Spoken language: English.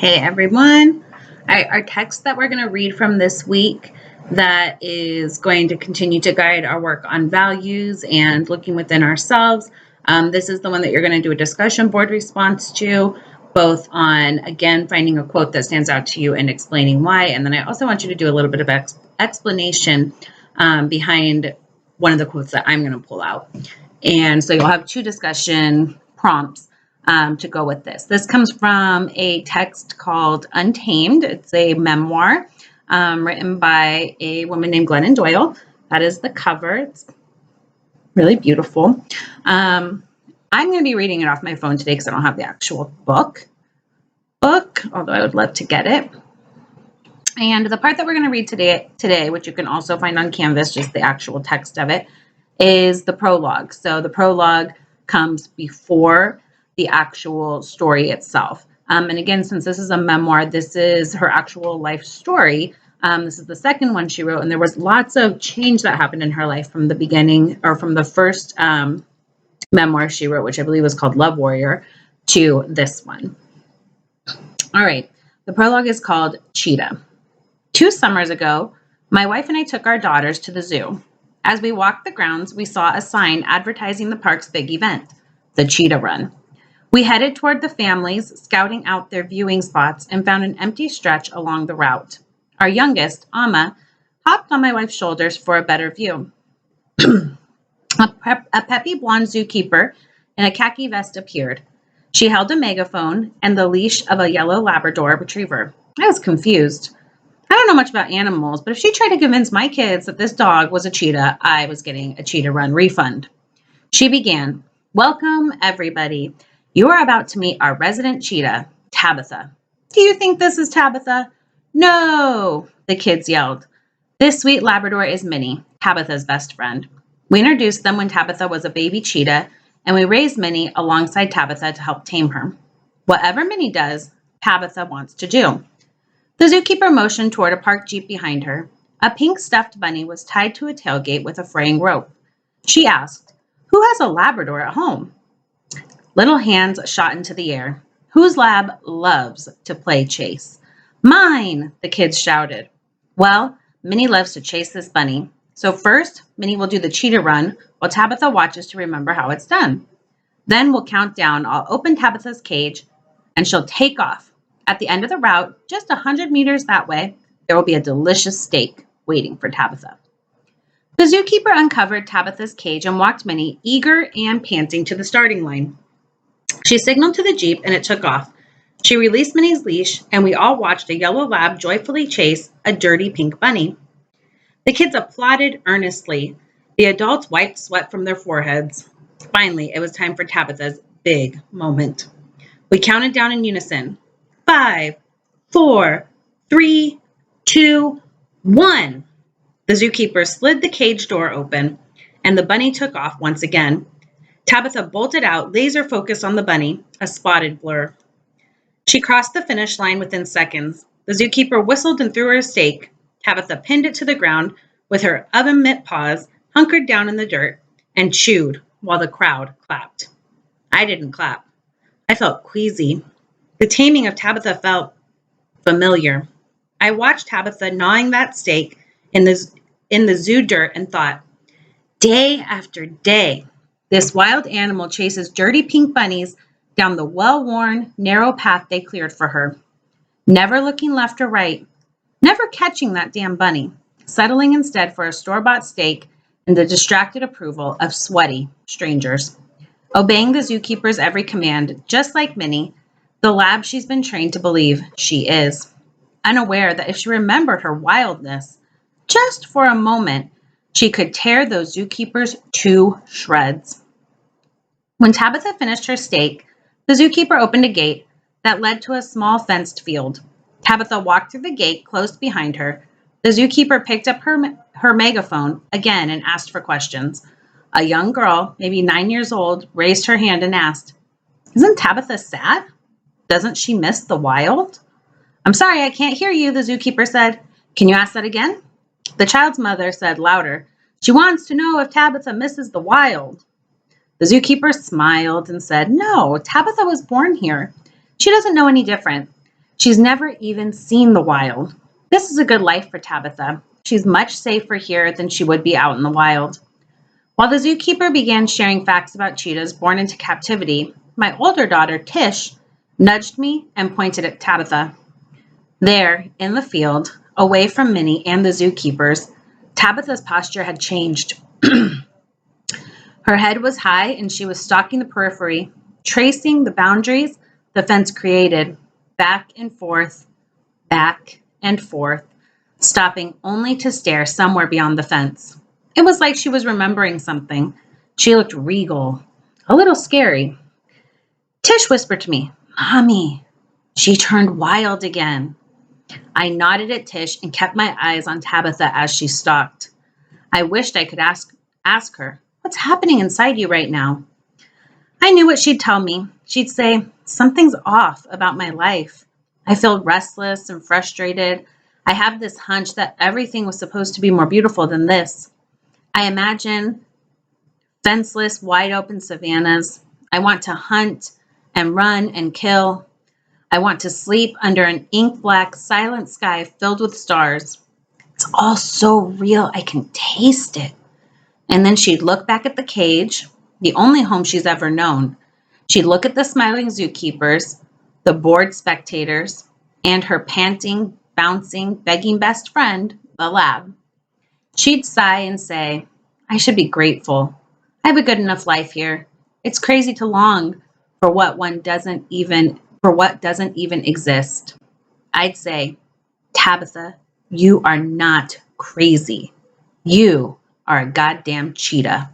Hey everyone. Our text that we're going to read from this week that is going to continue to guide our work on values and looking within ourselves. This is the one that you're going to do a discussion board response to, both on, again, finding a quote that stands out to you and explaining why. And then I also want you to do a little bit of explanation behind one of the quotes that I'm going to pull out. And so you'll have two discussion prompts to go with this. This comes from a text called Untamed. It's a memoir written by a woman named Glennon Doyle. That is the cover. It's really beautiful. I'm going to be reading it off my phone today because I don't have the actual book, although I would love to get it. And the part that we're going to read today, which you can also find on Canvas, just the actual text of it, is the prologue. So the prologue comes before the actual story itself. And again, since this is a memoir, this is her actual life story. This is the second one she wrote, and there was lots of change that happened in her life from the beginning, or from the first memoir she wrote, which I believe was called Love Warrior, to this one. All right, the prologue is called Cheetah. 2 summers ago, my wife and I took our daughters to the zoo. As we walked the grounds, we saw a sign advertising the park's big event, the Cheetah Run. We headed toward the families, scouting out their viewing spots, and found an empty stretch along the route. Our youngest, Amma, hopped on my wife's shoulders for a better view. A peppy blonde zookeeper in a khaki vest appeared. She held a megaphone and the leash of a yellow Labrador retriever. I was confused. I don't know much about animals, but if she tried to convince my kids that this dog was a cheetah, I was getting a Cheetah Run refund. She began, "Welcome, everybody. You are about to meet our resident cheetah, Tabitha." "Do you think this is Tabitha?" "No," the kids yelled. "This sweet Labrador is Minnie, Tabitha's best friend. We introduced them when Tabitha was a baby cheetah, and we raised Minnie alongside Tabitha to help tame her. Whatever Minnie does, Tabitha wants to do." The zookeeper motioned toward a parked jeep behind her. A pink stuffed bunny was tied to a tailgate with a fraying rope. She asked, "Who has a Labrador at home?" Little hands shot into the air. "Whose lab loves to play chase?" "Mine," the kids shouted. "Well, Minnie loves to chase this bunny. So first, Minnie will do the cheetah run while Tabitha watches to remember how it's done. Then we'll count down. I'll open Tabitha's cage and she'll take off. At the end of the route, just 100 meters that way, there will be a delicious steak waiting for Tabitha." The zookeeper uncovered Tabitha's cage and walked Minnie, eager and panting, to the starting line. She signaled to the jeep and it took off. She released Minnie's leash and we all watched a yellow lab joyfully chase a dirty pink bunny. The kids applauded earnestly. The adults wiped sweat from their foreheads. Finally, it was time for Tabitha's big moment. We counted down in unison. 5, 4, 3, 2, 1. The zookeeper slid the cage door open and the bunny took off once again. Tabitha bolted out, laser focused on the bunny, a spotted blur. She crossed the finish line within seconds. The zookeeper whistled and threw her a steak. Tabitha pinned it to the ground with her oven mitt paws, hunkered down in the dirt, and chewed while the crowd clapped. I didn't clap. I felt queasy. The taming of Tabitha felt familiar. I watched Tabitha gnawing that steak in the zoo dirt and thought, day after day, this wild animal chases dirty pink bunnies down the well-worn, narrow path they cleared for her, never looking left or right, never catching that damn bunny, settling instead for a store-bought steak and the distracted approval of sweaty strangers, obeying the zookeeper's every command, just like Minnie, the lab she's been trained to believe she is, unaware that if she remembered her wildness, just for a moment, she could tear those zookeepers to shreds. When Tabitha finished her steak, the zookeeper opened a gate that led to a small fenced field. Tabitha walked through the gate closed behind her. The zookeeper picked up her megaphone again and asked for questions. A young girl, maybe 9 years old, raised her hand and asked, "Isn't Tabitha sad? Doesn't she miss the wild?" "I'm sorry, I can't hear you," the zookeeper said. "Can you ask that again?" The child's mother said louder, "She wants to know if Tabitha misses the wild." The zookeeper smiled and said, "No, Tabitha was born here. She doesn't know any different. She's never even seen the wild. This is a good life for Tabitha. She's much safer here than she would be out in the wild. While the zookeeper began sharing facts about cheetahs born into captivity, my older daughter, Tish, nudged me and pointed at Tabitha. There, in the field, away from Minnie and the zookeepers, Tabitha's posture had changed. Her head was high and she was stalking the periphery, tracing the boundaries the fence created, back and forth, stopping only to stare somewhere beyond the fence. It was like she was remembering something. She looked regal, a little scary. Tish whispered to me, "Mommy." She turned wild again. I nodded at Tish and kept my eyes on Tabitha as she stalked. I wished I could ask her, "What's happening inside you right now?" I knew what she'd tell me. She'd say, "Something's off about my life. I feel restless and frustrated. I have this hunch that everything was supposed to be more beautiful than this. I imagine fenceless, wide open savannas. I want to hunt and run and kill. I want to sleep under an ink black, silent sky filled with stars. It's all so real, I can taste it." And then she'd look back at the cage, the only home she's ever known. She'd look at the smiling zookeepers, the bored spectators, and her panting, bouncing, begging best friend, the lab. She'd sigh and say, "I should be grateful. I have a good enough life here. It's crazy to long for what doesn't even exist." I'd say, "Tabitha, you are not crazy. You are a goddamn cheetah."